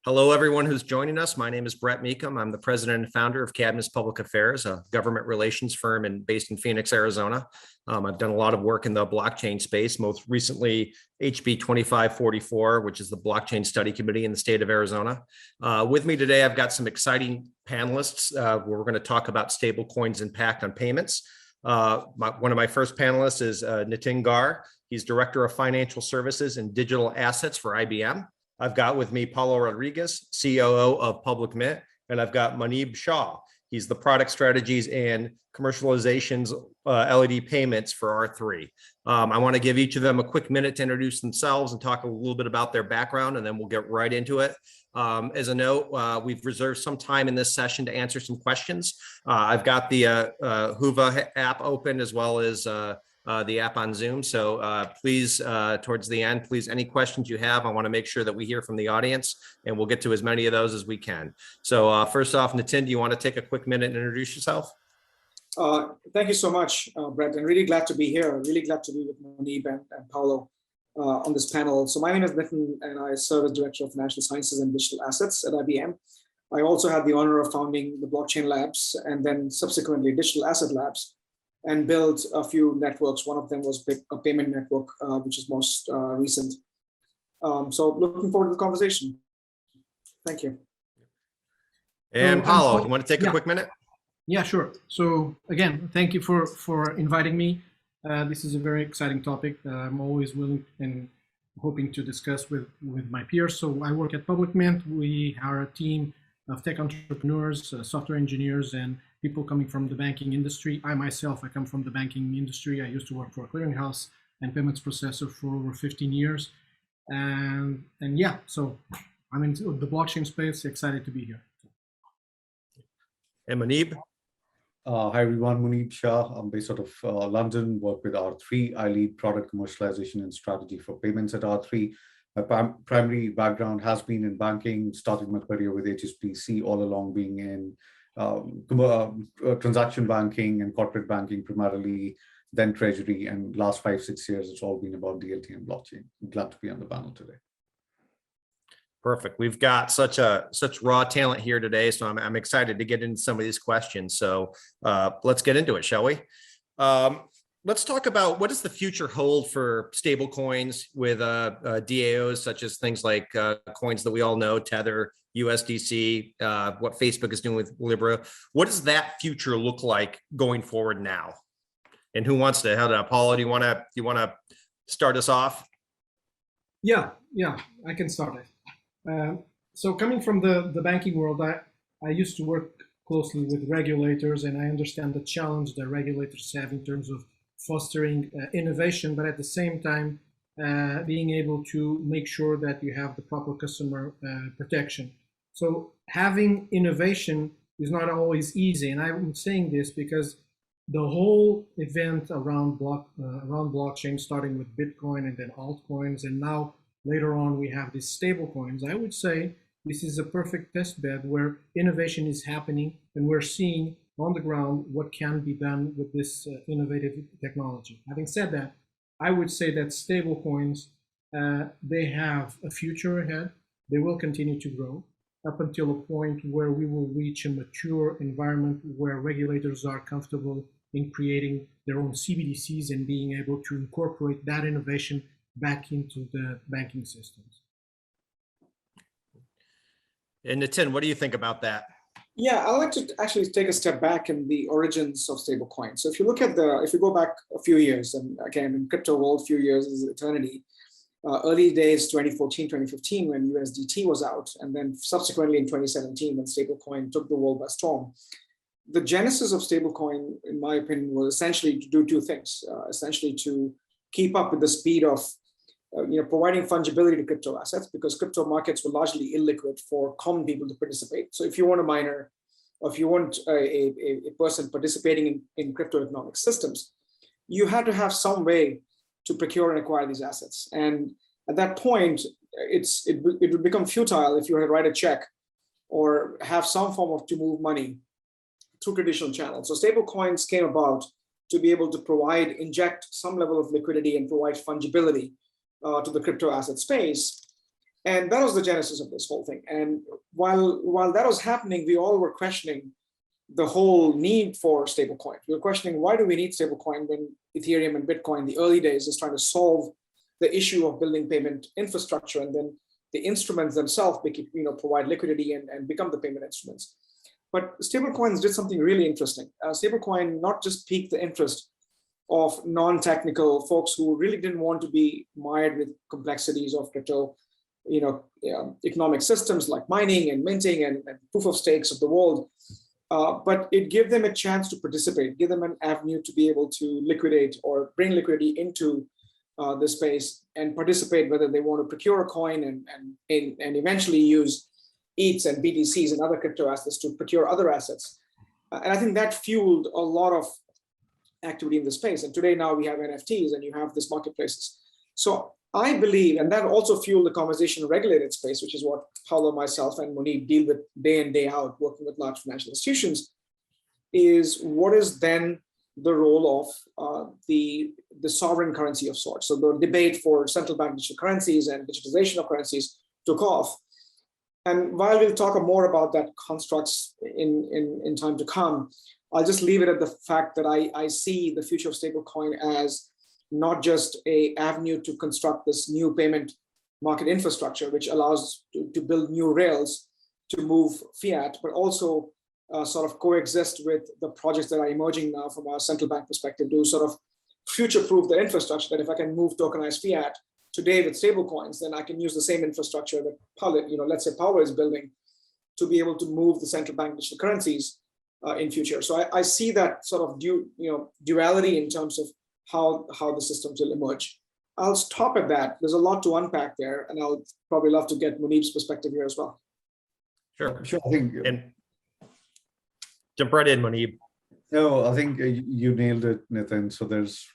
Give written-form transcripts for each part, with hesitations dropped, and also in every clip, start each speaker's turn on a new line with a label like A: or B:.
A: Hello, everyone who's joining us. My name is Brett Meekum. I'm the president and founder of Cadmus Public Affairs, a government relations firm based in Phoenix, Arizona. I've done a lot of work in the blockchain space, most recently HB 2544, which is the Blockchain Study Committee in the state of Arizona. With me today, I've got some exciting panelists where we're going to talk about stablecoins' impact on payments. One of my first panelists is Nitin Gar. He's Director of Financial Services and Digital Assets for IBM. I've got with me Paulo Rodriguez, COO of Public Mint, and I've got Manib Shah. He's the Product Strategies and Commercializations LED Payments for R3. I want to give each of them a quick minute to introduce themselves and talk a little bit about their background, and then we'll get right into it. As a note, we've reserved some time in this session to answer some questions. I've got the Huva app open as well as the app on Zoom. So please, towards the end, please, any questions you have, I want to make sure that we hear from the audience, and we'll get to as many of those as we can. So first off, Nitin, do you want to take a quick minute and introduce yourself?
B: Thank you so much, Brett. I'm really glad to be here. Really glad to be with Manib and Paulo on this panel. So my name is Nitin, and I serve as Director of Financial Sciences and Digital Assets at IBM. I also had the honor of founding the Blockchain Labs and then subsequently Digital Asset Labs, and built a few networks. One of them was a payment network, which is most recent. So looking forward to the conversation. Thank you.
A: And Paulo, you want to take a quick minute?
C: Yeah, sure. So again, thank you for inviting me. This is a very exciting topic that I'm always willing and hoping to discuss with my peers. So I work at Public Mint. We are a team of tech entrepreneurs, software engineers, and people coming from the banking industry. I myself, I come from the banking industry. I used to work for a clearinghouse and payments processor for over 15 years. And yeah, so I'm into the blockchain space, excited to be here.
A: And Manib?
D: Hi everyone, Manib Shah. I'm based out of London, work with R3. I lead product commercialization and strategy for payments at R3. My primary background has been in banking, started my career with HSBC, all along being in transaction banking and corporate banking primarily, then treasury, and last 5-6 years, it's all been about DLT and blockchain. I'm glad to be on the panel today.
A: Perfect. We've got such raw talent here today, so I'm excited to get into some of these questions. So let's get into it, shall we? Let's talk about what does the future hold for stable coins with DAOs, such as things like coins that we all know, Tether, USDC, what Facebook is doing with Libra. What does that future look like going forward now? And who wants to head up? Paula, do you want to start us off?
C: Yeah, I can start it. So coming from the banking world, I used to work closely with regulators, and I understand the challenge that regulators have in terms of fostering innovation, but at the same time, being able to make sure that you have the proper customer protection. So having innovation is not always easy. And I'm saying this because the whole event around blockchain, starting with Bitcoin and then altcoins, and now later on we have these stable coins, I would say this is a perfect test bed where innovation is happening and we're seeing on the ground what can be done with this innovative technology. Having said that, I would say that stable coins, they have a future ahead. They will continue to grow up until a point where we will reach a mature environment where regulators are comfortable in creating their own CBDCs and being able to incorporate that innovation back into the banking systems.
A: And Nitin, what do you think about that?
B: Yeah, I'd like to actually take a step back in the origins of stablecoins. So if you look at if you go back a few years, and again, in crypto world, few years is eternity. Early days, 2014, 2015, when USDT was out, and then subsequently in 2017, when stablecoin took the world by storm. The genesis of stablecoin, in my opinion, was essentially to do two things. Essentially to keep up with the speed of providing fungibility to crypto assets, because crypto markets were largely illiquid for common people to participate. So if you want a miner, or if you want a person participating in crypto economic systems, you had to have some way to procure and acquire these assets. And at that point, it would become futile if you had to write a check or have some form of to move money through traditional channels. So stable coins came about to be able to inject some level of liquidity and provide fungibility to the crypto asset space. And that was the genesis of this whole thing. And while that was happening, we all were questioning the whole need for stablecoin. We were questioning, why do we need stablecoin when Ethereum and Bitcoin in the early days is trying to solve the issue of building payment infrastructure, and then the instruments themselves provide liquidity and become the payment instruments. But stablecoins did something really interesting. Stablecoin not just piqued the interest of non-technical folks who really didn't want to be mired with complexities of crypto, economic systems like mining and minting and proof of stakes of the world. But it gave them a chance to participate, give them an avenue to be able to liquidate or bring liquidity into the space and participate, whether they want to procure a coin and eventually use ETHs and BTCs and other crypto assets to procure other assets. And I think that fueled a lot of activity in the space. And today now we have NFTs and you have this marketplaces. So I believe, and that also fueled the conversation in regulated space, which is what Paulo, myself, and Munib deal with day in, day out, working with large financial institutions, is what is then the role of the sovereign currency of sorts. So the debate for central bank digital currencies and digitization of currencies took off. And while we'll talk more about that constructs in time to come, I'll just leave it at the fact that I see the future of stablecoin as not just an avenue to construct this new payment market infrastructure, which allows to build new rails to move fiat, but also sort of coexist with the projects that are emerging now from our central bank perspective to sort of future-proof the infrastructure, that if I can move tokenized fiat today with stablecoins, then I can use the same infrastructure that let's say Power is building to be able to move the central bank digital currencies in future. So I see that sort of duality in terms of how the systems will emerge. I'll stop at that. There's a lot to unpack there, and I'll probably love to get Munib's perspective here as well.
A: Sure.
D: I think.
A: And jump right in, Munib.
D: No, I think you nailed it, Nitin. So there's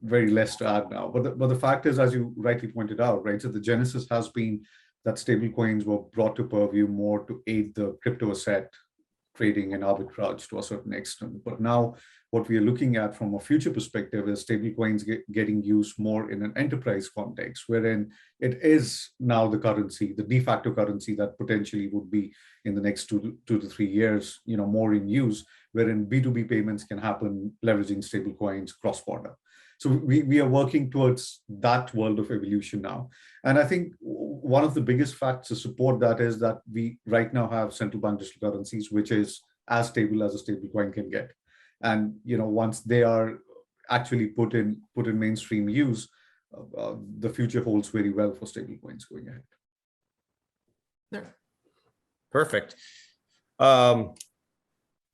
D: very less to add now. But the fact is, as you rightly pointed out, right? So the genesis has been that stablecoins were brought to purview more to aid the crypto asset trading and arbitrage to a certain extent. But now what we are looking at from a future perspective is stablecoins getting used more in an enterprise context, wherein it is now the currency, the de facto currency that potentially would be in the next 2 to 3 years, more in use, wherein B2B payments can happen leveraging stablecoins cross-border. So we are working towards that world of evolution now. And I think one of the biggest facts to support that is that we right now have central bank digital currencies, which is as stable as a stablecoin can get. And once they are actually put in mainstream use, the future holds very well for stablecoins going ahead.
A: Yeah. Perfect. That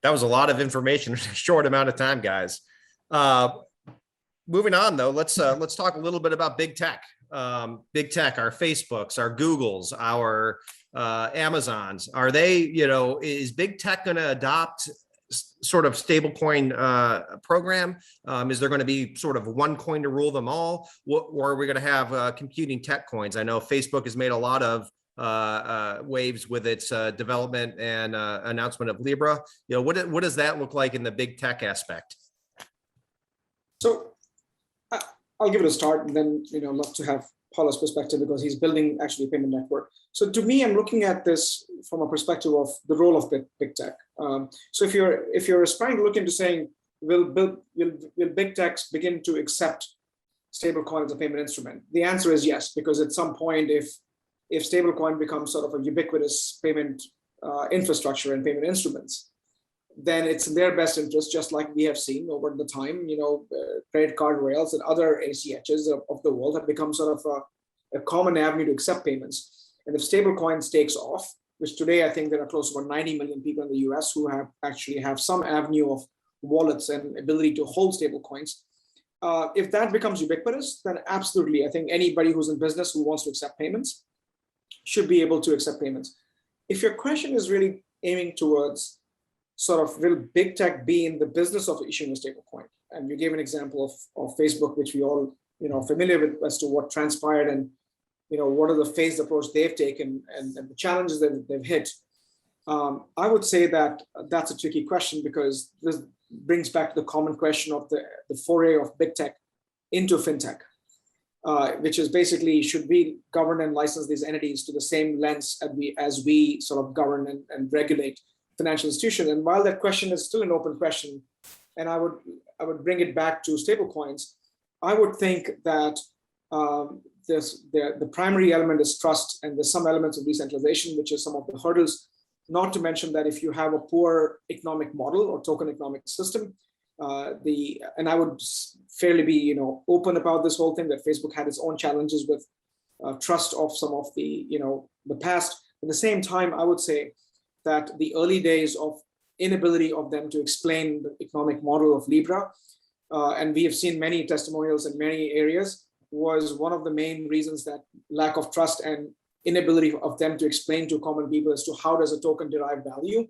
A: was a lot of information in a short amount of time, guys. Moving on, though, let's talk a little bit about big tech. Big tech, our Facebooks, our Googles, our Amazons. Are they, is big tech going to adopt sort of stablecoin program? Is there going to be sort of one coin to rule them all? Or are we going to have computing tech coins? I know Facebook has made a lot of waves with its development and announcement of Libra. What does that look like in the big tech aspect?
B: So I'll give it a start, and then love to have Paula's perspective because he's building actually a payment network. So to me, I'm looking at this from a perspective of the role of big tech. So if you're aspiring to look into saying, will big techs begin to accept stablecoin as a payment instrument? The answer is yes, because at some point, if stablecoin becomes sort of a ubiquitous payment infrastructure and payment instruments, then it's in their best interest, just like we have seen over the time, credit card rails and other ACHs of the world have become sort of a common avenue to accept payments. And if stablecoins takes off, which today I think there are close to about 90 million people in the US who have some avenue of wallets and ability to hold stablecoins. If that becomes ubiquitous, then absolutely, I think anybody who's in business who wants to accept payments should be able to accept payments. If your question is really aiming towards sort of, will big tech be in the business of issuing a stablecoin? And you gave an example of Facebook, which we all familiar with as to what transpired and what are the phased approach they've taken and the challenges that they've hit. I would say that that's a tricky question because this brings back the common question of the foray of big tech into fintech. which is basically, should we govern and license these entities to the same lens as we sort of govern and regulate financial institutions? And while that question is still an open question, and I would bring it back to stablecoins, I would think that the primary element is trust, and there's some elements of decentralization, which is some of the hurdles. Not to mention that if you have a poor economic model or token economic system, and I would fairly be open about this whole thing, that Facebook had its own challenges with trust of some of the the past. At the same time, I would say that the early days of inability of them to explain the economic model of Libra, and we have seen many testimonials in many areas, was one of the main reasons, that lack of trust and inability of them to explain to common people as to how does a token derive value,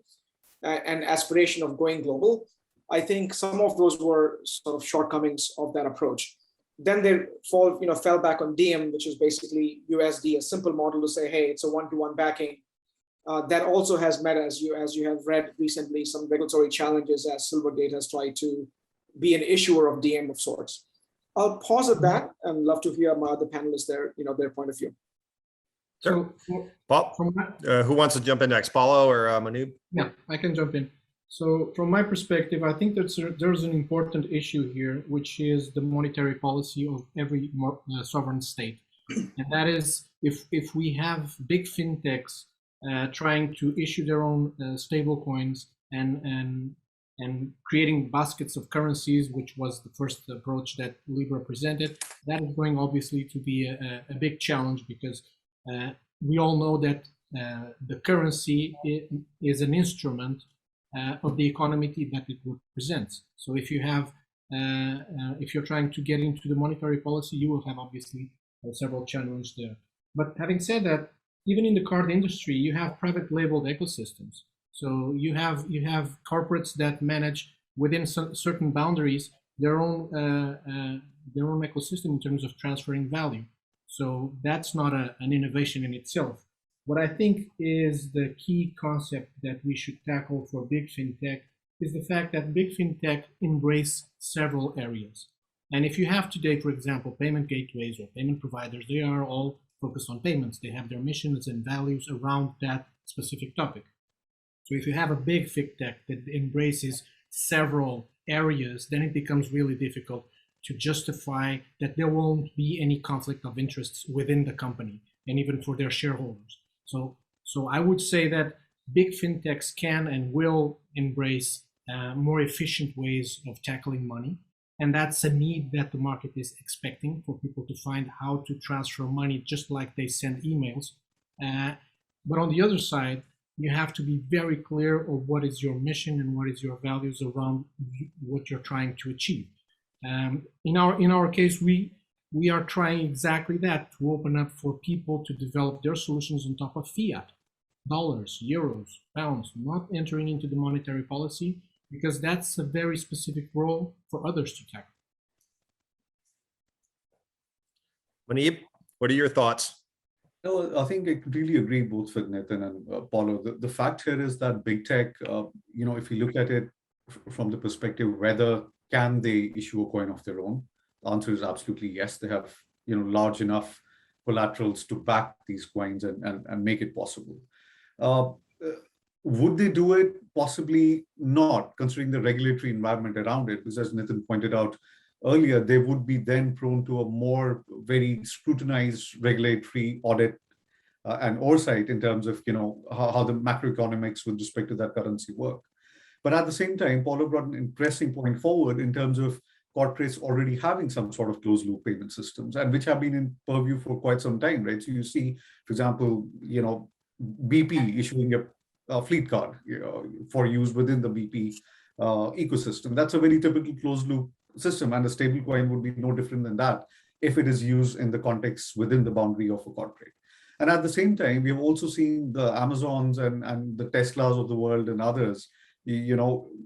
B: and aspiration of going global. I think some of those were sort of shortcomings of that approach. Then they fell back on Diem, which is basically USD, a simple model to say, hey, it's a one-to-one backing. That also has met, as you have read recently, some regulatory challenges as Silvergate has tried to be an issuer of Diem of sorts. I'll pause at that and love to hear my other panelists their point of view.
A: Sure.
C: So,
A: Paul, who wants to jump in next, Paulo or Manub?
C: Yeah, I can jump in. So from my perspective, I think that there's an important issue here, which is the monetary policy of every sovereign state. And that is, if we have big fintechs trying to issue their own stable coins and creating baskets of currencies, which was the first approach that Libra presented, that is going obviously to be a big challenge, because we all know that the currency is an instrument of the economy that it represents. So if you have, if you're trying to get into the monetary policy, you will have obviously several challenges there. But having said that, even in the card industry, you have private labeled ecosystems. So you have corporates that manage within certain boundaries their own ecosystem in terms of transferring value. So that's not an innovation in itself. What I think is the key concept that we should tackle for big fintech is the fact that big fintech embrace several areas. And if you have today, for example, payment gateways or payment providers, they are all focused on payments. They have their missions and values around that specific topic. So if you have a big fintech that embraces several areas, then it becomes really difficult to justify that there won't be any conflict of interests within the company and even for their shareholders. So I would say that big fintechs can and will embrace more efficient ways of tackling money. And that's a need that the market is expecting, for people to find how to transfer money just like they send emails. But on the other side, you have to be very clear of what is your mission and what is your values around what you're trying to achieve. In our case, we are trying exactly that, to open up for people to develop their solutions on top of fiat, dollars, euros, pounds, not entering into the monetary policy, because that's a very specific role for others to tackle.
A: Manib, what are your thoughts?
D: No, I think I completely agree both with Nitin and Paulo. The fact here is that big tech, if you look at it from the perspective whether can they issue a coin of their own, the answer is absolutely yes. They have large enough collaterals to back these coins and make it possible. Would they do it? Possibly not, considering the regulatory environment around it, because as Nitin pointed out earlier, they would be then prone to a more very scrutinized regulatory audit and oversight in terms of how the macroeconomics with respect to that currency work. But at the same time, Paulo brought an interesting point forward in terms of corporates already having some sort of closed loop payment systems, and which have been in purview for quite some time, right? So you see, for example, BP issuing a fleet card for use within the BP ecosystem. That's a very typical closed loop system, and a stable coin would be no different than that if it is used in the context within the boundary of a corporate. And at the same time, we have also seen the Amazons and the Teslas of the world and others,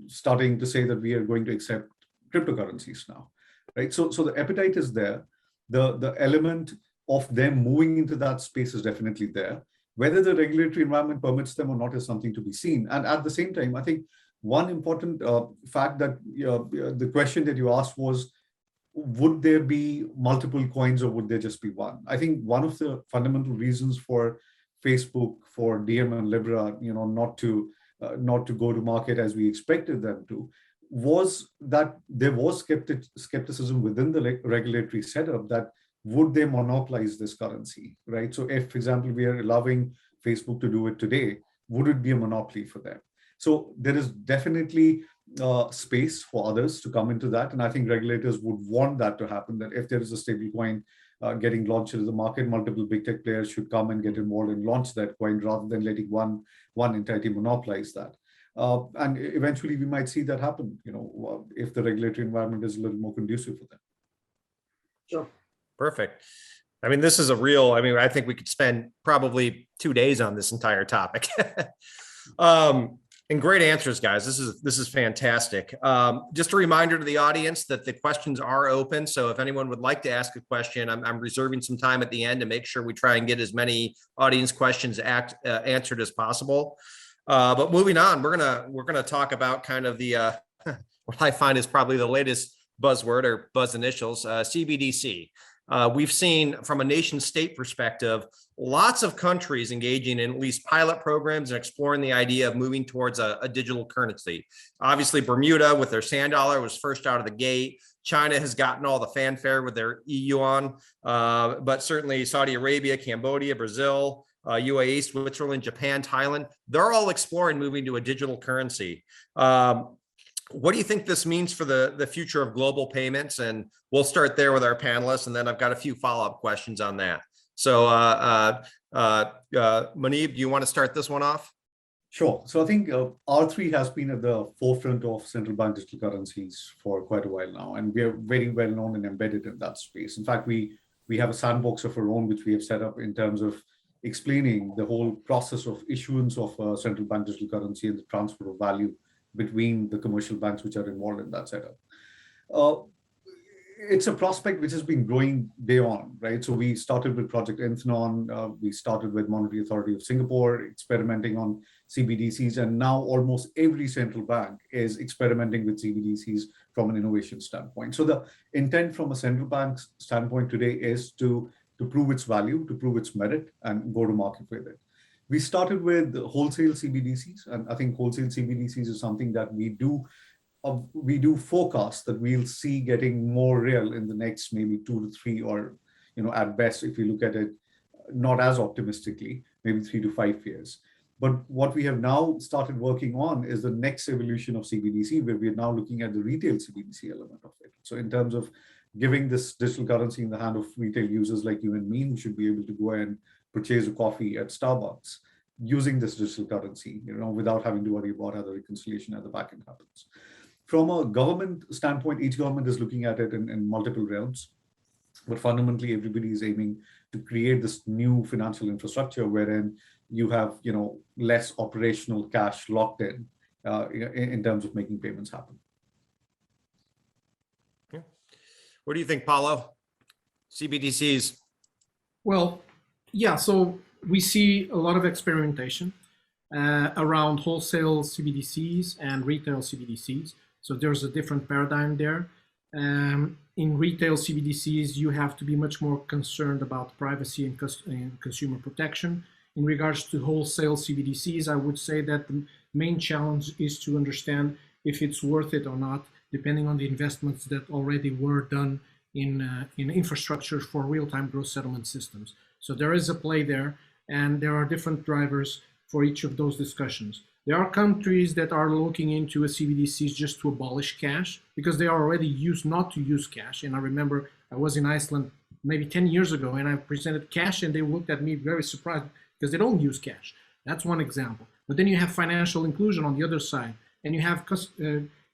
D: starting to say that we are going to accept cryptocurrencies now, right? So the appetite is there. The element of them moving into that space is definitely there. Whether the regulatory environment permits them or not is something to be seen. And at the same time, I think one important fact that the question that you asked was, would there be multiple coins or would there just be one? I think one of the fundamental reasons for Facebook, for Diem and Libra, not to go to market as we expected them to, was that there was skepticism within the regulatory setup that would they monopolize this currency, right? So if, for example, we are allowing Facebook to do it today, would it be a monopoly for them? So there is definitely space for others to come into that. And I think regulators would want that to happen, that if there is a stable coin getting launched into the market, multiple big tech players should come and get involved and launch that coin rather than letting one entity monopolize that. And eventually we might see that happen, if the regulatory environment is a little more conducive for them.
B: Sure.
A: Perfect. I mean, this is I think we could spend probably 2 days on this entire topic. And great answers, guys. This is fantastic. Just a reminder to the audience that the questions are open. So if anyone would like to ask a question, I'm reserving some time at the end to make sure we try and get as many audience questions answered as possible. But moving on, we're gonna talk about kind of the what I find is probably the latest buzzword or buzz initials, CBDC. We've seen from a nation state perspective, lots of countries engaging in at least pilot programs and exploring the idea of moving towards a digital currency. Obviously, Bermuda with their sand dollar was first out of the gate. China has gotten all the fanfare with their e-yuan, but certainly Saudi Arabia, Cambodia, Brazil, UAE, Switzerland, Japan, Thailand, they're all exploring moving to a digital currency. What do you think this means for the future of global payments? And we'll start there with our panelists, and then I've got a few follow-up questions on that. So Munib, do you want to start this one off?
D: Sure. So I think R3 has been at the forefront of central bank digital currencies for quite a while now, and we are very well known and embedded in that space. In fact, we have a sandbox of our own, which we have set up in terms of explaining the whole process of issuance of central bank digital currency and the transfer of value between the commercial banks which are involved in that setup. It's a prospect which has been growing day on, right? So we started with Project Enthnon, we started with Monetary Authority of Singapore, experimenting on CBDCs, and now almost every central bank is experimenting with CBDCs from an innovation standpoint. So the intent from a central bank standpoint today is to prove its value, to prove its merit, and go to market with it. We started with wholesale CBDCs, and I think wholesale CBDCs is something that we do forecast that we'll see getting more real in the next maybe 2 to 3, or at best, if you look at it not as optimistically, maybe 3 to 5 years. But what we have now started working on is the next evolution of CBDC, where we are now looking at the retail CBDC element of it. So in terms of giving this digital currency in the hand of retail users like you and me, who should be able to go and purchase a coffee at Starbucks using this digital currency, without having to worry about how the reconciliation at the back end happens. From a government standpoint, each government is looking at it in multiple realms, but fundamentally everybody is aiming to create this new financial infrastructure wherein you have, less operational cash locked in terms of making payments happen.
A: Yeah. What do you think, Paulo? CBDCs?
C: Well, yeah, so we see a lot of experimentation around wholesale CBDCs and retail CBDCs. So there's a different paradigm there. In retail CBDCs, you have to be much more concerned about privacy and consumer protection. In regards to wholesale CBDCs, I would say that the main challenge is to understand if it's worth it or not, depending on the investments that already were done in infrastructure for real-time gross settlement systems. So there is a play there, and there are different drivers for each of those discussions. There are countries that are looking into a CBDCs just to abolish cash because they are already used not to use cash. And I remember I was in Iceland maybe 10 years ago and I presented cash and they looked at me very surprised because they don't use cash. That's one example. But then you have financial inclusion on the other side, and you have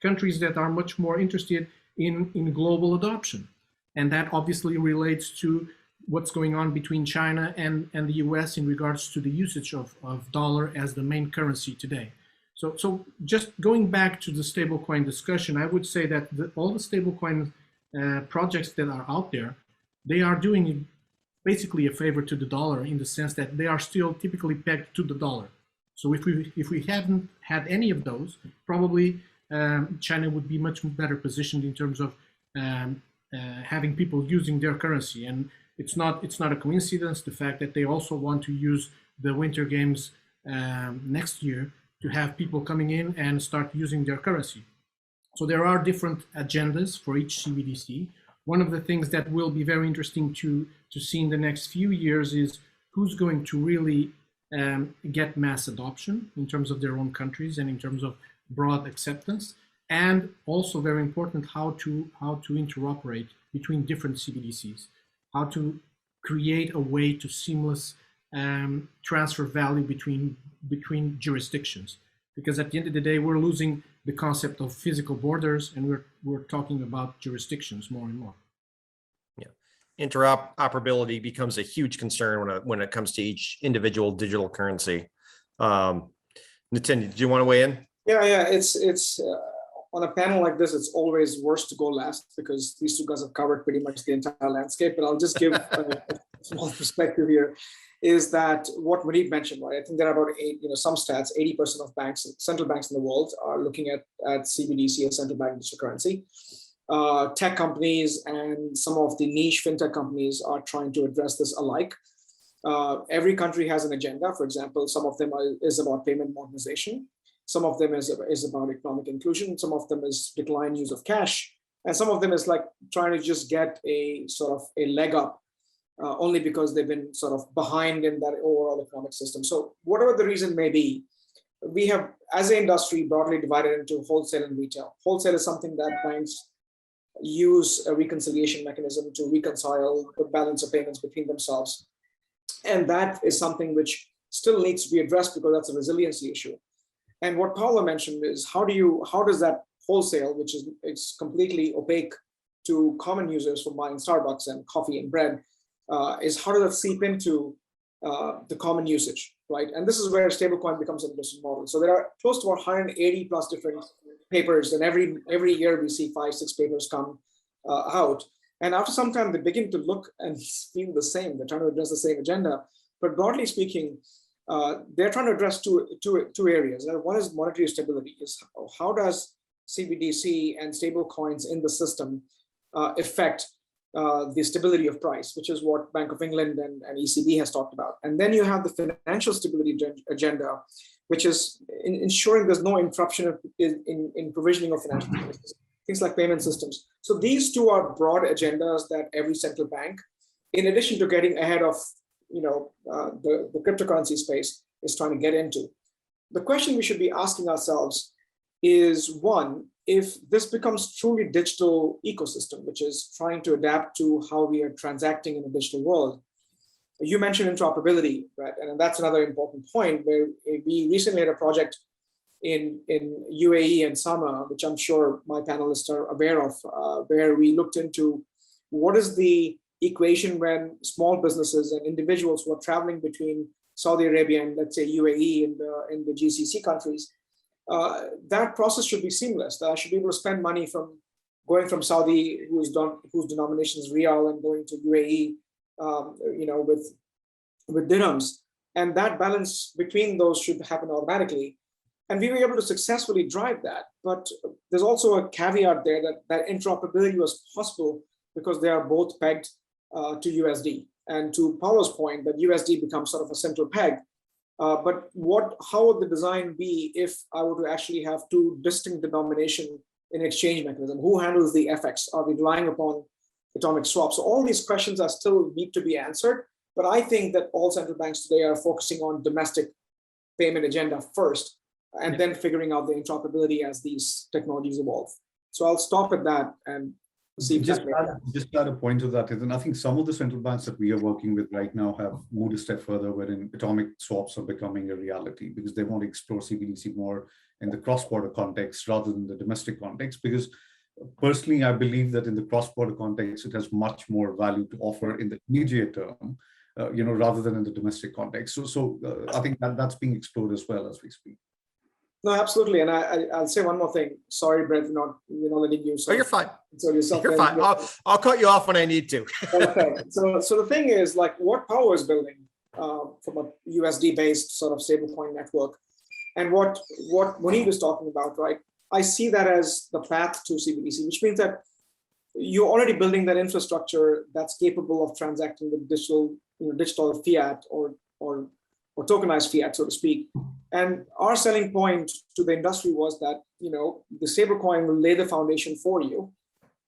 C: countries that are much more interested in global adoption. And that obviously relates to what's going on between China and the US in regards to the usage of dollar as the main currency today. So just going back to the stablecoin discussion, I would say that all the stablecoin projects that are out there, they are doing basically a favor to the dollar in the sense that they are still typically pegged to the dollar. So if we hadn't had any of those, probably China would be much better positioned in terms of having people using their currency. And it's not a coincidence the fact that they also want to use the Winter Games next year to have people coming in and start using their currency. So there are different agendas for each CBDC. One of the things that will be very interesting to see in the next few years is who's going to really get mass adoption in terms of their own countries and in terms of broad acceptance, and also very important, how to interoperate between different CBDCs, how to create a way to seamless transfer value between jurisdictions. Because at the end of the day, we're losing the concept of physical borders, and we're talking about jurisdictions more and more.
A: Yeah, interoperability becomes a huge concern when it comes to each individual digital currency. Nitin, do you want to weigh in?
B: Yeah. It's on a panel like this, it's always worse to go last because these two guys have covered pretty much the entire landscape. But I'll just give a small perspective here. Is that what Munib mentioned, right? I think there are about some stats, 80% of banks, central banks in the world are looking at CBDC as central bank digital currency. Tech companies and some of the niche fintech companies are trying to address this alike. Every country has an agenda. For example, some of them is about payment modernization. Some of them is about economic inclusion. Some of them is decline use of cash. And some of them is like trying to just get a sort of a leg up only because they've been sort of behind in that overall economic system. So whatever the reason may be, we have, as an industry, broadly divided into wholesale and retail. Wholesale is something that banks use a reconciliation mechanism to reconcile the balance of payments between themselves. And that is something which still needs to be addressed because that's a resiliency issue. And what Paolo mentioned is how does that wholesale, which is it's completely opaque to common users for buying Starbucks and coffee and bread, is how does that seep into the common usage, right? And this is where stablecoin becomes an interesting model. So there are close to 180 plus different papers, and every year we see 5-6 papers come out. And after some time, they begin to look and feel the same. They're trying to address the same agenda. But broadly speaking, they're trying to address two areas. One is monetary stability. Is how does CBDC and stablecoins in the system affect the stability of price, which is what Bank of England and ECB has talked about. And then you have the financial stability agenda, which is ensuring there's no interruption in provisioning of financial services, things like payment systems. So these two are broad agendas that every central bank, in addition to getting ahead of the cryptocurrency space, is trying to get into. The question we should be asking ourselves is, one, if this becomes truly digital ecosystem, which is trying to adapt to how we are transacting in a digital world. You mentioned interoperability, right? And that's another important point where we recently had a project in UAE and Sama, which I'm sure my panelists are aware of, where we looked into what is the equation when small businesses and individuals who are traveling between Saudi Arabia and, let's say, UAE in the GCC countries. That process should be seamless. I should be able to spend money from going from Saudi, whose denomination is Riyal, and going to UAE, with dirhams, and that balance between those should happen automatically. And we were able to successfully drive that. But there's also a caveat there that interoperability was possible because they are both pegged to USD. And to Paulo's point, that USD becomes sort of a central peg. But how would the design be if I were to actually have two distinct denomination in exchange mechanism? Who handles the FX? Are we relying upon atomic swaps? So all these questions are still need to be answered. But I think that all central banks today are focusing on domestic payment agenda first, and then figuring out the interoperability as these technologies evolve. So I'll stop at that and see.
D: Just add a point to that. And I think some of the central banks that we are working with right now have moved a step further, wherein atomic swaps are becoming a reality because they want to explore CBDC more in the cross-border context rather than the domestic context. Because personally, I believe that in the cross-border context, it has much more value to offer in the immediate term, rather than in the domestic context. So I think that's being explored as well as we speak.
B: No, absolutely. And I'll say one more thing. Sorry, Brett, we're not letting you.
A: Oh, you're fine.
B: So yourself.
A: You're fine. I'll cut you off when I need to.
B: Okay. So the thing is, like, what Power is building from a USD-based sort of stablecoin network, and what Munib is talking about, right? I see that as the path to CBDC, which means that you're already building that infrastructure that's capable of transacting with digital fiat or tokenized fiat, so to speak. And our selling point to the industry was that the stablecoin will lay the foundation for you.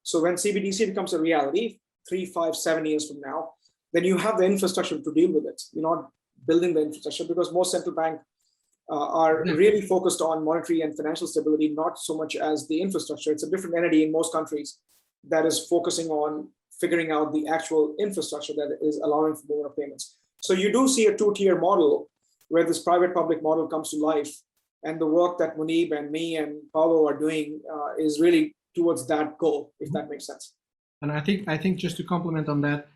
B: So when CBDC becomes a reality, 3, 5, 7 years from now, then you have the infrastructure to deal with it. You're not building the infrastructure, because most central bank are really focused on monetary and financial stability, not so much as the infrastructure. It's a different entity in most countries that is focusing on figuring out the actual infrastructure that is allowing for more payments. So you do see a two-tier model where this private-public model comes to life, and the work that Munib and me and Paolo are doing is really towards that goal, if that makes sense.
C: And I think just to complement on that,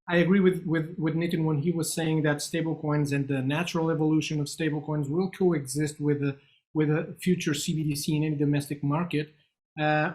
C: I agree with Nitin when he was saying that stablecoins and the natural evolution of stablecoins will coexist with a future CBDC in any domestic market.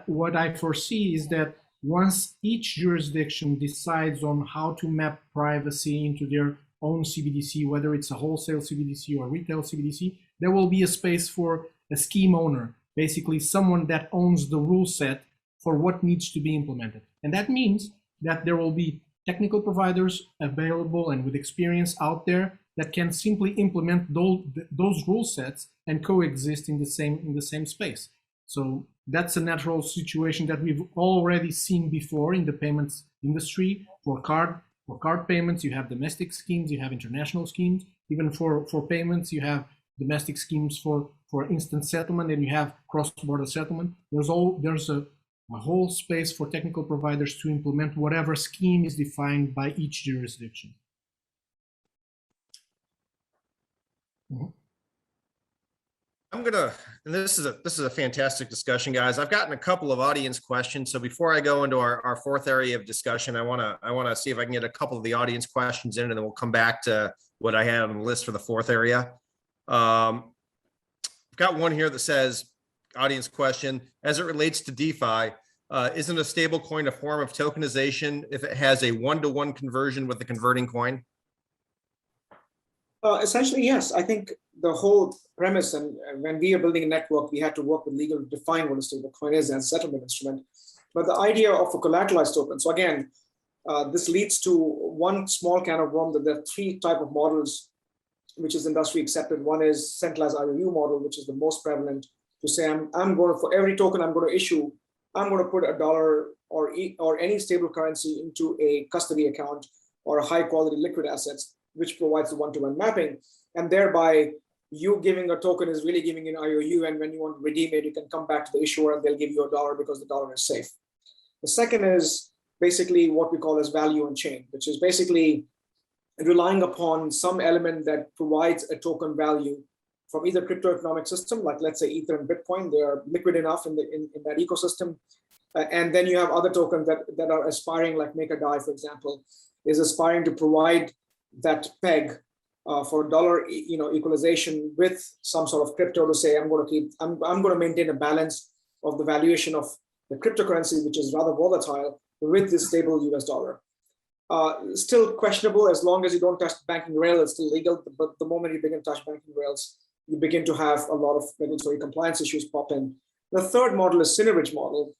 C: What I foresee is that once each jurisdiction decides on how to map privacy into their own CBDC, whether it's a wholesale CBDC or retail CBDC, there will be a space for a scheme owner, basically someone that owns the rule set for what needs to be implemented. And that means that there will be technical providers available and with experience out there that can simply implement those rule sets and coexist in the same space. So that's a natural situation that we've already seen before in the payments industry. For card payments, you have domestic schemes, you have international schemes. Even for payments, you have domestic schemes for instant settlement, and you have cross-border settlement. There's a whole space for technical providers to implement whatever scheme is defined by each jurisdiction.
A: And this is a fantastic discussion, guys. I've gotten a couple of audience questions. So before I go into our fourth area of discussion, I want to see if I can get a couple of the audience questions in, and then we'll come back to what I have on the list for the fourth area. I've got one here that says, audience question, as it relates to DeFi, isn't a stable coin a form of tokenization if it has a one-to-one conversion with the converting coin?
B: Essentially, yes. I think the whole premise, and when we are building a network, we had to work with legal to define what a stable coin is as a settlement instrument. But the idea of a collateralized token, so again, this leads to one small can of worms, that there are 3 types of models which is industry accepted. One is centralized IOU model, which is the most prevalent, to say I'm going to, for every token I'm going to issue, I'm going to put $1 or any stable currency into a custody account or a high quality liquid assets, which provides the one-to-one mapping. And thereby you giving a token is really giving an IOU. And when you want to redeem it, you can come back to the issuer and they'll give you $1 because the dollar is safe. The second is basically what we call as value on chain, which is basically relying upon some element that provides a token value from either crypto economic system, like let's say Ether and Bitcoin. They are liquid enough in that ecosystem. And then you have other tokens that are aspiring, like MakerDAI, for example, is aspiring to provide that peg for dollar equalization with some sort of crypto to say, I'm going to maintain a balance of the valuation of the cryptocurrency, which is rather volatile, with this stable US dollar. Still questionable, as long as you don't touch the banking rail, it's still legal. But the moment you begin to touch banking rails, you begin to have a lot of regulatory compliance issues pop in. The third model is Synerich model,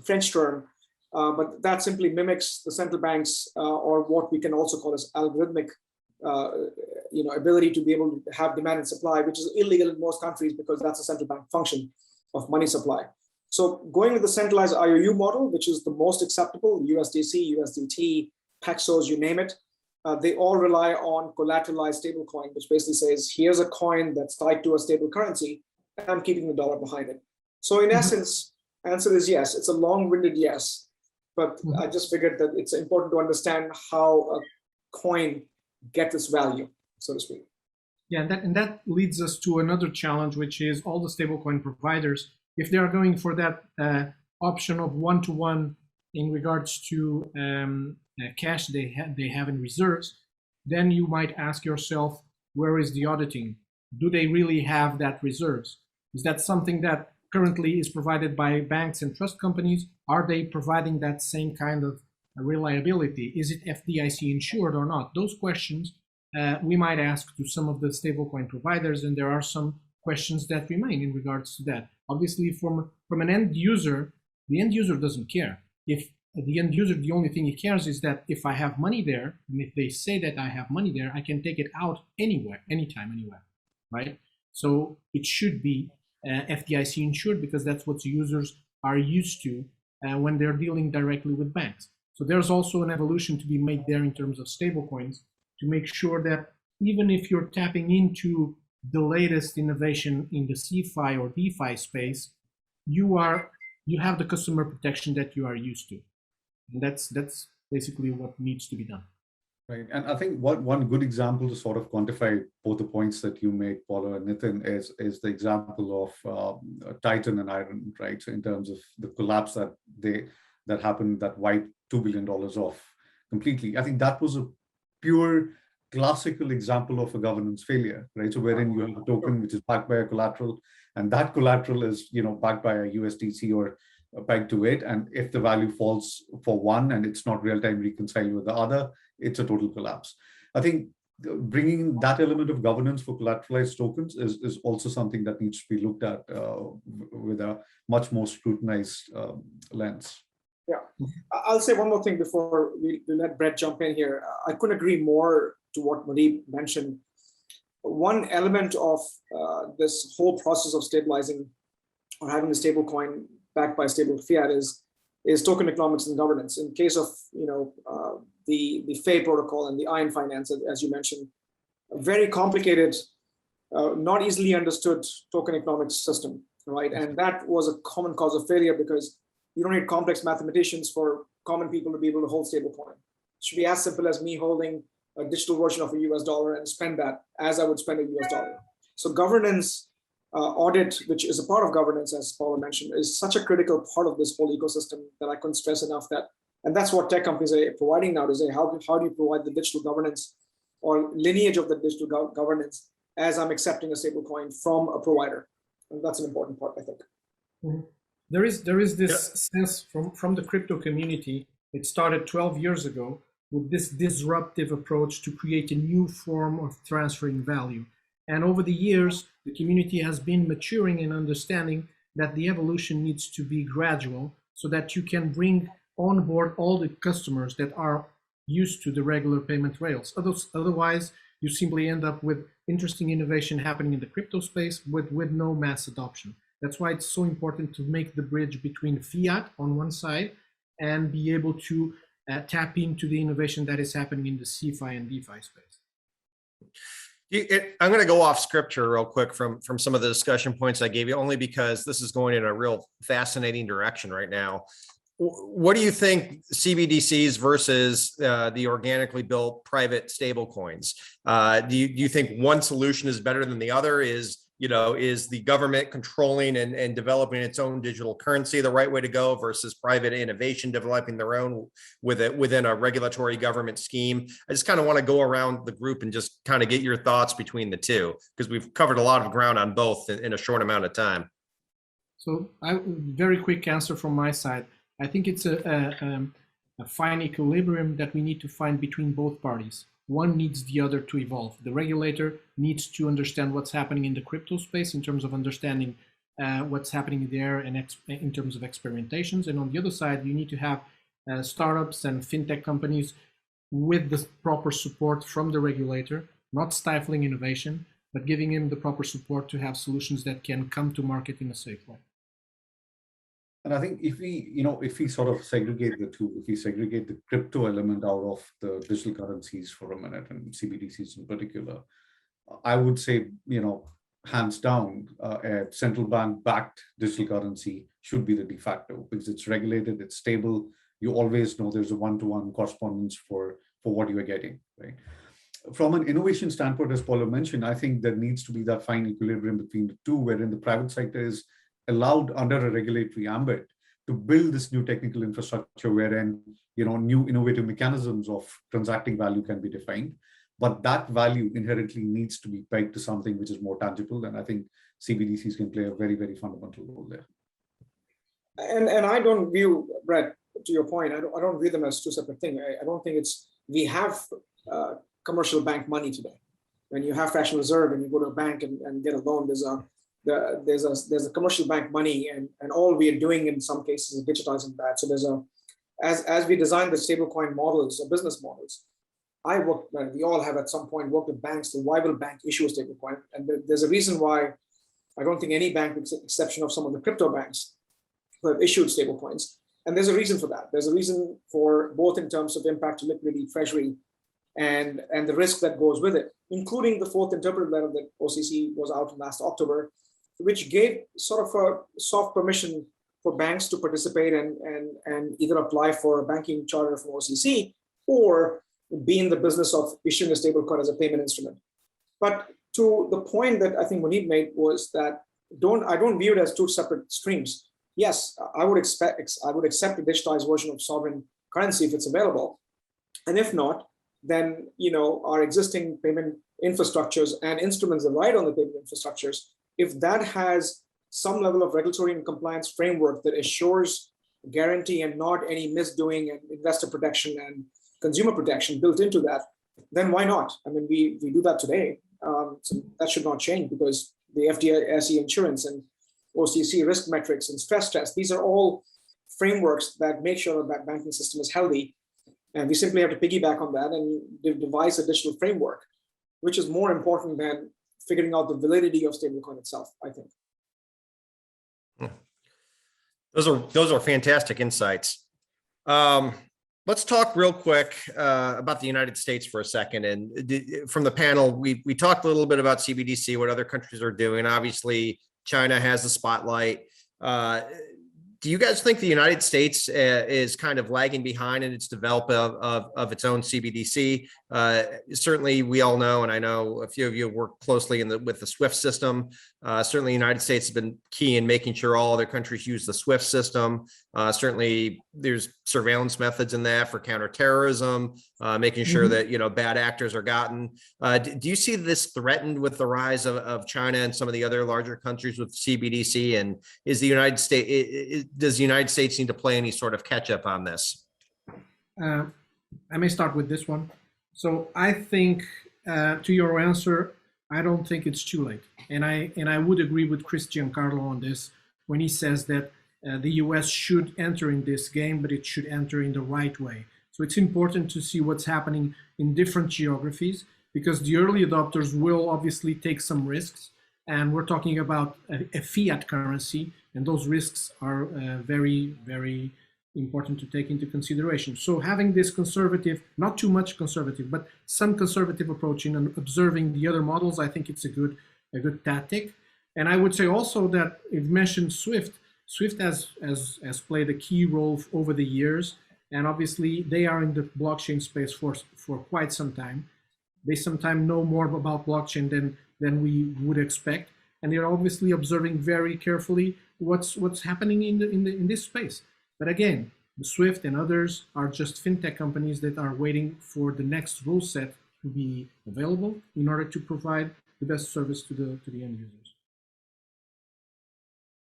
B: French term, but that simply mimics the central banks or what we can also call as algorithmic ability to be able to have demand and supply, which is illegal in most countries because that's a central bank function of money supply. So going with the centralized IOU model, which is the most acceptable, USDC, USDT, Paxos, you name it, they all rely on collateralized stablecoin, which basically says, here's a coin that's tied to a stable currency, and I'm keeping the dollar behind it. So in essence, answer is yes. It's a long-winded yes, but I just figured that it's important to understand how a coin gets its value, so to speak.
C: Yeah, and that leads us to another challenge, which is all the stablecoin providers, if they are going for that option of one-to-one in regards to cash they have in reserves, then you might ask yourself, where is the auditing? Do they really have that reserves? Is that something that currently is provided by banks and trust companies? Are they providing that same kind of reliability? Is it FDIC insured or not? Those questions we might ask to some of the stablecoin providers, and there are some questions that remain in regards to that. Obviously, from an end user, The end user doesn't care. If the end user, the only thing he cares is that if I have money there, and if they say that I have money there, I can take it out anywhere, anytime, anywhere, right? So it should be FDIC insured, because that's what users are used to when they're dealing directly with banks. So there's also an evolution to be made there in terms of stablecoins to make sure that even if you're tapping into the latest innovation in the CeFi or DeFi space, you have the customer protection that you are used to. And that's basically what needs to be done.
D: Right. And I think one good example to sort of quantify both the points that you made, Paulo and Nitin, is the example of Titan and Iron, right? So in terms of the collapse that happened, that wiped $2 billion off completely. I think that was a pure classical example of a governance failure, right? So wherein you have a token which is backed by a collateral, and that collateral is, backed by a USDC or pegged to it. And if the value falls for one and it's not real-time reconciled with the other, it's a total collapse. I think bringing that element of governance for collateralized tokens is also something that needs to be looked at with a much more scrutinized lens.
B: Yeah, I'll say one more thing before we let Brett jump in here. I couldn't agree more to what Muneeb mentioned. One element of this whole process of stabilizing or having a stable coin backed by stable fiat is token economics and governance. In case of the FAY protocol and the Iron Finance, as you mentioned, a very complicated, not easily understood token economics system, right? And that was a common cause of failure because you don't need complex mathematicians for common people to be able to hold stablecoin. It should be as simple as me holding a digital version of a US dollar and spend that as I would spend a US dollar. So governance audit, which is a part of governance, as Paula mentioned, is such a critical part of this whole ecosystem that I couldn't stress enough that, and that's what tech companies are providing now to say, how do you provide the digital governance or lineage of the digital governance as I'm accepting a stablecoin from a provider? And that's an important part, I think.
C: Mm-hmm. There is this sense from the crypto community. It started 12 years ago with this disruptive approach to create a new form of transferring value. And over the years, the community has been maturing and understanding that the evolution needs to be gradual so that you can bring on board all the customers that are used to the regular payment rails. Otherwise, you simply end up with interesting innovation happening in the crypto space with no mass adoption. That's why it's so important to make the bridge between fiat on one side and be able to tap into the innovation that is happening in the CeFi and DeFi space.
A: I'm going to go off scripture real quick from some of the discussion points I gave you, only because this is going in a real fascinating direction right now. What do you think CBDCs versus the organically built private stablecoins? Do you think one solution is better than the other? Is the government controlling and developing its own digital currency the right way to go versus private innovation developing their own within a regulatory government scheme? I just kind of want to go around the group and just kind of get your thoughts between the two, because we've covered a lot of ground on both in a short amount of time.
C: So very quick answer from my side. I think it's a fine equilibrium that we need to find between both parties. One needs the other to evolve. The regulator needs to understand what's happening in the crypto space in terms of understanding what's happening there and in terms of experimentations. And on the other side, you need to have startups and fintech companies with the proper support from the regulator, not stifling innovation, but giving him the proper support to have solutions that can come to market in a safe way.
D: And I think if we sort of segregate the two, if we segregate the crypto element out of the digital currencies for a minute, and CBDCs in particular, I would say, hands down, a central bank backed digital currency should be the de facto, because it's regulated, it's stable. You always know there's a one-to-one correspondence for what you are getting, right? From an innovation standpoint, as Paulo mentioned, I think there needs to be that fine equilibrium between the two, wherein the private sector is allowed under a regulatory ambit to build this new technical infrastructure wherein new innovative mechanisms of transacting value can be defined, but that value inherently needs to be pegged to something which is more tangible, and I think CBDCs can play a very, very fundamental role there.
B: And I don't view, Brett, to your point, I don't view them as two separate things. I don't think we have commercial bank money today. When you have fractional reserve and you go to a bank and get a loan, there's a there's a commercial bank money, and all we are doing in some cases is digitizing that. So as we design the stablecoin models or business models, we all have at some point worked with banks to why will bank issue a stablecoin, and there's a reason why I don't think any bank, with the exception of some of the crypto banks, who have issued stablecoins. And there's a reason for that. There's a reason for both in terms of impact to liquidity, treasury, and the risk that goes with it, including the fourth interpretive letter that OCC was out last October, which gave sort of a soft permission for banks to participate and either apply for a banking charter from OCC or be in the business of issuing a stablecoin as a payment instrument. But to the point that I think Munib made was that I don't view it as two separate streams. Yes, I would accept a digitized version of sovereign currency if it's available, and if not, then our existing payment infrastructures and instruments that ride on the payment infrastructures, if that has some level of regulatory and compliance framework that assures guarantee and not any misdoing and investor protection and consumer protection built into that, then why not? I mean, we do that today. So that should not change because the FDIC insurance and OCC risk metrics and stress tests, these are all frameworks that make sure that banking system is healthy. And we simply have to piggyback on that and devise a digital framework, which is more important than figuring out the validity of stablecoin itself, I think.
A: Those are fantastic insights. Let's talk real quick about the United States for a second. And from the panel, we talked a little bit about CBDC, what other countries are doing. Obviously, China has the spotlight. Do you guys think the United States is kind of lagging behind in its development of its own CBDC? Certainly, we all know, and I know a few of you work closely with the SWIFT system. Certainly, the United States has been key in making sure all other countries use the SWIFT system. Certainly, there's surveillance methods in that for counterterrorism, making sure that bad actors are gotten. Do you see this threatened with the rise of China and some of the other larger countries with CBDC? And is the United States does the United States need to play any sort of catch up on this?
C: I may start with this one. So I think to your answer, I don't think it's too late. And I would agree with Chris Giancarlo on this when he says that the US should enter in this game, but it should enter in the right way. So it's important to see what's happening in different geographies because the early adopters will obviously take some risks. And we're talking about a fiat currency, and those risks are very, very important to take into consideration. So having this conservative, not too much conservative, but some conservative approach in observing the other models, I think it's a good tactic. And I would say also that you've mentioned SWIFT. SWIFT has played a key role over the years, and obviously they are in the blockchain space for quite some time. They sometimes know more about blockchain than we would expect, and they're obviously observing very carefully what's happening in this space. But again, the SWIFT and others are just fintech companies that are waiting for the next rule set to be available in order to provide the best service to the end users.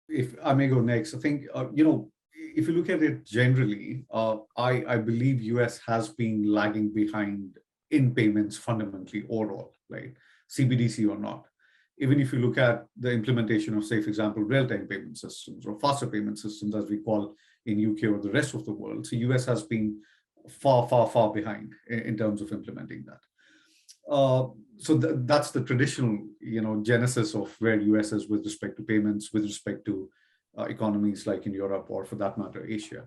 D: If I may go next, I think if you look at it generally, I believe US has been lagging behind in payments fundamentally overall, right? CBDC or not. Even if you look at the implementation of, say, for example, real-time payment systems or faster payment systems, as we call in UK or the rest of the world, so US has been far, far, far behind in terms of implementing that. So that's the traditional, genesis of where US is with respect to payments, with respect to economies like in Europe or, for that matter, Asia.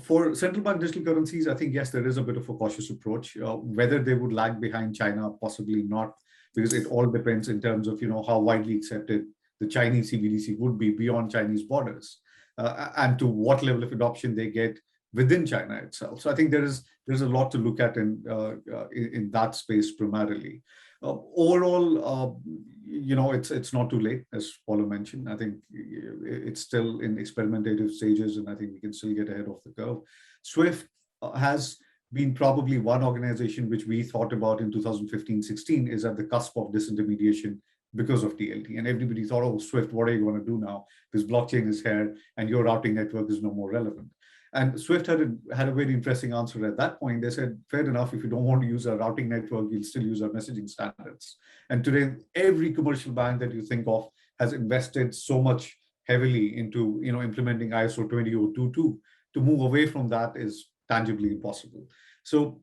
D: For central bank digital currencies, I think, yes, there is a bit of a cautious approach. Whether they would lag behind China, possibly not, because it all depends in terms of, how widely accepted the Chinese CBDC would be beyond Chinese borders, and to what level of adoption they get within China itself. So I think there's a lot to look at in that space primarily. Overall, it's not too late, as Paulo mentioned. I think it's still in experimentative stages, and I think we can still get ahead of the curve. SWIFT has been probably one organization which we thought about in 2015-16 is at the cusp of disintermediation because of DLT. And everybody thought, oh, SWIFT, what are you going to do now? This blockchain is here and your routing network is no more relevant. And Swift had a very interesting answer at that point. They said, fair enough, if you don't want to use our routing network, you'll still use our messaging standards. And today, every commercial bank that you think of has invested so much heavily into implementing ISO 20022. To move away from that is tangibly impossible. So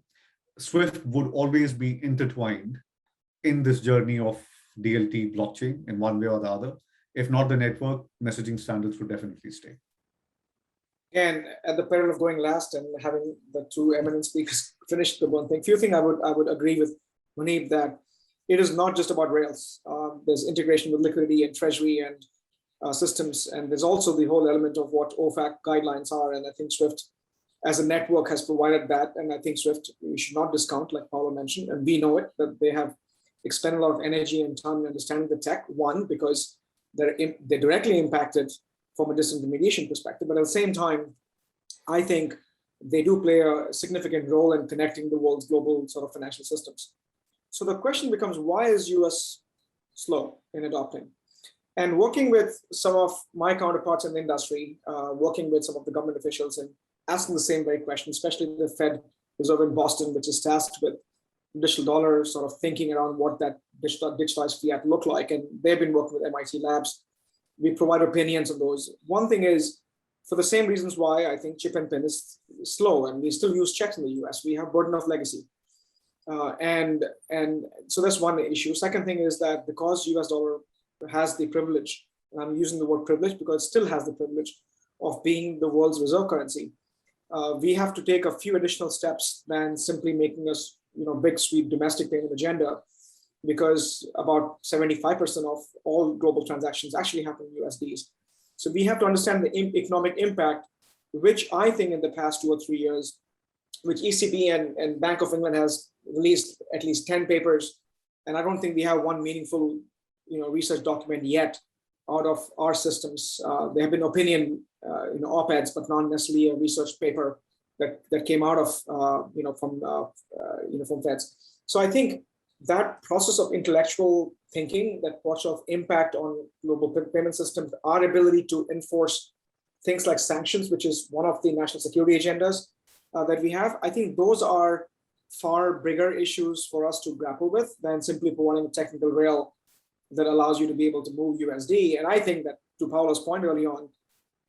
D: Swift would always be intertwined in this journey of DLT blockchain in one way or the other. If not the network, messaging standards would definitely stay.
B: And at the peril of going last and having the two eminent speakers finish the one thing, few things I would agree with Muneeb that it is not just about Rails. There's integration with liquidity and treasury and systems, and there's also the whole element of what OFAC guidelines are. And I think Swift, as a network, has provided that. And I think Swift we should not discount, like Paolo mentioned, and we know it that they have expended a lot of energy and time in understanding the tech. One, because they're directly impacted from a disintermediation perspective, but at the same time, I think they do play a significant role in connecting the world's global sort of financial systems. So the question becomes, why is US slow in adopting? And working with some of my counterparts in the industry, working with some of the government officials and asking the same very question, especially the Fed Reserve in Boston, which is tasked with digital dollar, sort of thinking around what that digitalized fiat look like. And they've been working with MIT labs. We provide opinions on those. One thing is, for the same reasons why I think chip and pin is slow, and we still use checks in the US, we have burden of legacy. And so that's one issue. Second thing is that because US dollar has the privilege, and I'm using the word privilege because it still has the privilege of being the world's reserve currency, we have to take a few additional steps than simply making us big sweep domestic payment agenda, because about 75% of all global transactions actually happen in USDs. So we have to understand the economic impact, which I think in the past 2 or 3 years, which ECB and Bank of England has released at least 10 papers, and I don't think we have one meaningful research document yet out of our systems. There have been opinion op-eds, but not necessarily a research paper that came out of from Feds. So I think that process of intellectual thinking, that process of impact on global payment systems, our ability to enforce things like sanctions, which is one of the national security agendas that we have, I think those are far bigger issues for us to grapple with than simply providing a technical rail that allows you to be able to move USD. And I think that, to Paolo's point early on,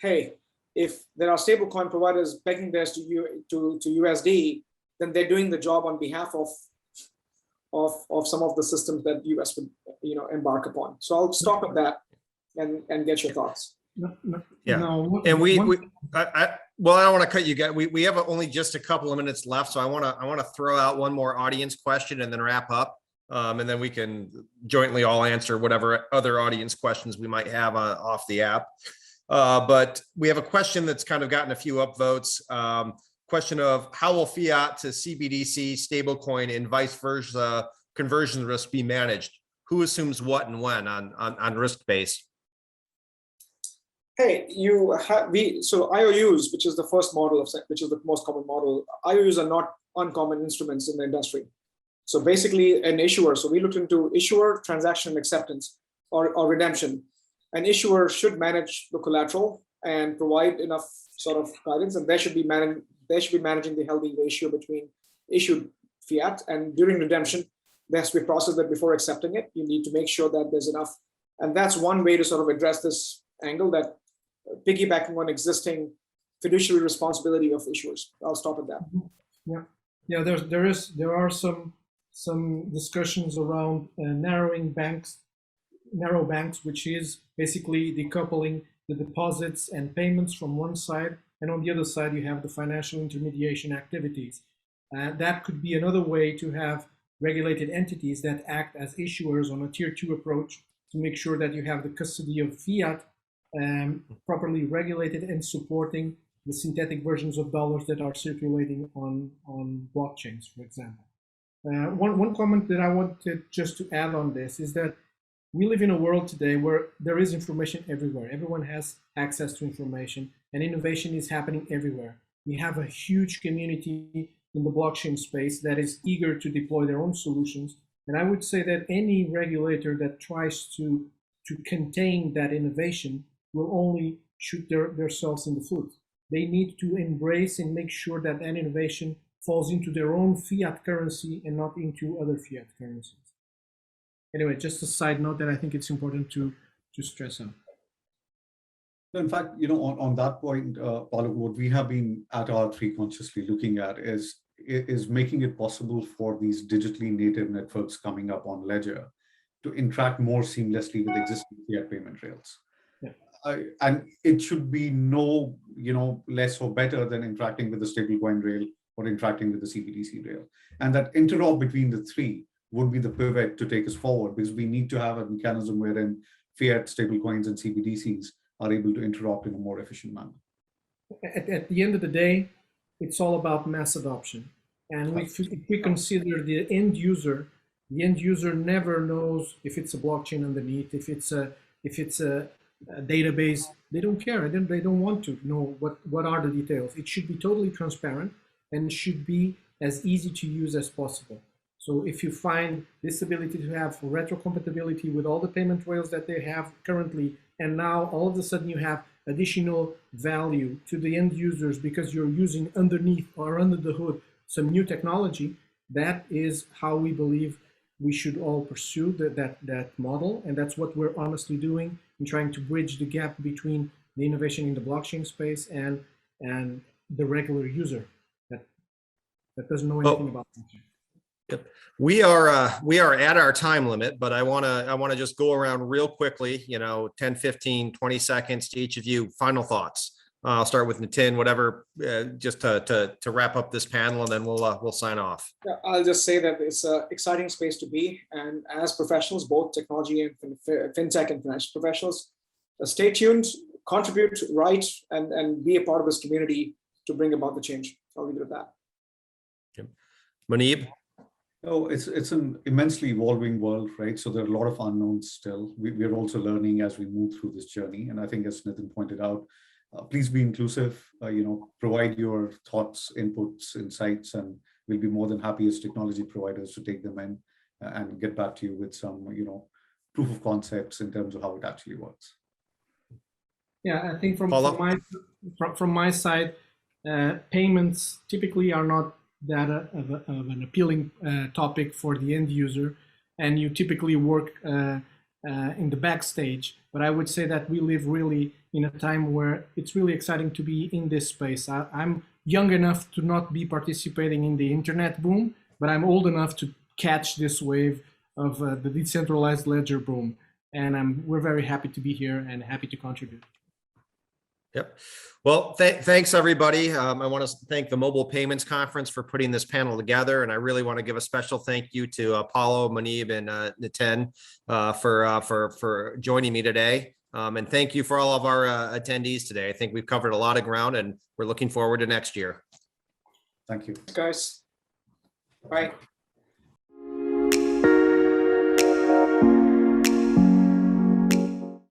B: hey, if there are stablecoin providers pegging theirs to USD, then they're doing the job on behalf of some of the systems that US would embark upon. So I'll stop at that and get your thoughts.
A: Yeah,
C: no,
A: and well, I don't want to cut you guys. We have only just a couple of minutes left, so I want to throw out one more audience question and then wrap up, and then we can jointly all answer whatever other audience questions we might have off the app. But we have a question that's kind of gotten a few upvotes. Question of how will fiat to CBDC stablecoin and vice versa conversion risk be managed? Who assumes what and when on risk base?
B: Hey, so IOUs, which is the first model which is the most common model. IOUs are not uncommon instruments in the industry. So basically an issuer. So we looked into issuer, transaction acceptance, or redemption. An issuer should manage the collateral and provide enough sort of guidance, and they should be managing the healthy ratio between issued fiat, and during redemption, there has to be a process that before accepting it, you need to make sure that there's enough. And that's one way to sort of address this angle, that piggybacking on existing fiduciary responsibility of issuers. I'll stop at that.
C: Yeah. There are some discussions around narrow banks, which is basically decoupling the deposits and payments from one side, and on the other side you have the financial intermediation activities. That could be another way to have regulated entities that act as issuers on a tier 2 approach to make sure that you have the custody of fiat properly regulated and supporting the synthetic versions of dollars that are circulating on blockchains, for example. One comment that I wanted just to add on this is that we live in a world today where there is information everywhere. Everyone has access to information, and innovation is happening everywhere. We have a huge community in the blockchain space that is eager to deploy their own solutions. And I would say that any regulator that tries to contain that innovation will only shoot themselves in the foot. they need to embrace and make sure that that innovation falls into their own fiat currency and not into other fiat currencies. Anyway, just a side note that I think it's important to stress out.
D: In fact, on that point, Paulo, what we have been at R3 consciously looking at is making it possible for these digitally native networks coming up on Ledger to interact more seamlessly with existing fiat payment rails.
C: Yeah.
D: And it should be no, less or better than interacting with the stablecoin rail or interacting with the CBDC rail. And that interop between the three would be the pivot to take us forward, because we need to have a mechanism wherein fiat, stablecoins, and CBDCs are able to interop in a more efficient manner.
C: At the end of the day, it's all about mass adoption. And if we consider the end user never knows if it's a blockchain underneath, if it's a database. They don't care. They don't want to know what are the details. It should be totally transparent and should be as easy to use as possible. So if you find this ability to have retrocompatibility with all the payment rails that they have currently, and now all of a sudden you have additional value to the end users because you're using underneath or under the hood some new technology, that is how we believe we should all pursue that model. And that's what we're honestly doing in trying to bridge the gap between the innovation in the blockchain space and the regular user that doesn't know anything about blockchain.
A: Yep. We are at our time limit, but I want to just go around real quickly, 10, 15, 20 seconds to each of you. Final thoughts. I'll start with Nitin, whatever, just to wrap up this panel, and then we'll sign off.
B: Yeah, I'll just say that it's an exciting space to be. And as professionals, both technology and fintech and financial professionals, stay tuned, contribute, write, and be a part of this community to bring about the change. I'll leave it at that.
A: Okay. Muneeb?
D: Oh, it's an immensely evolving world, right? So there are a lot of unknowns still. We're also learning as we move through this journey. And I think, as Nitin pointed out, please be inclusive, provide your thoughts, inputs, insights, and we'll be more than happy as technology providers to take them in and get back to you with some, proof of concepts in terms of how it actually works.
C: Yeah, I think from my side, payments typically are not that of an appealing topic for the end user, and you typically work in the backstage. But I would say that we live really in a time where it's really exciting to be in this space. I'm young enough to not be participating in the internet boom, but I'm old enough to catch this wave of the decentralized ledger boom. And we're very happy to be here and happy to contribute.
A: Yep. Well, thanks, everybody. I want to thank the Mobile Payments Conference for putting this panel together. And I really want to give a special thank you to Paulo, Muneeb, and Nitin for joining me today. And thank you for all of our attendees today. I think we've covered a lot of ground, and we're looking forward to next year.
D: Thank you.
B: Guys. Bye.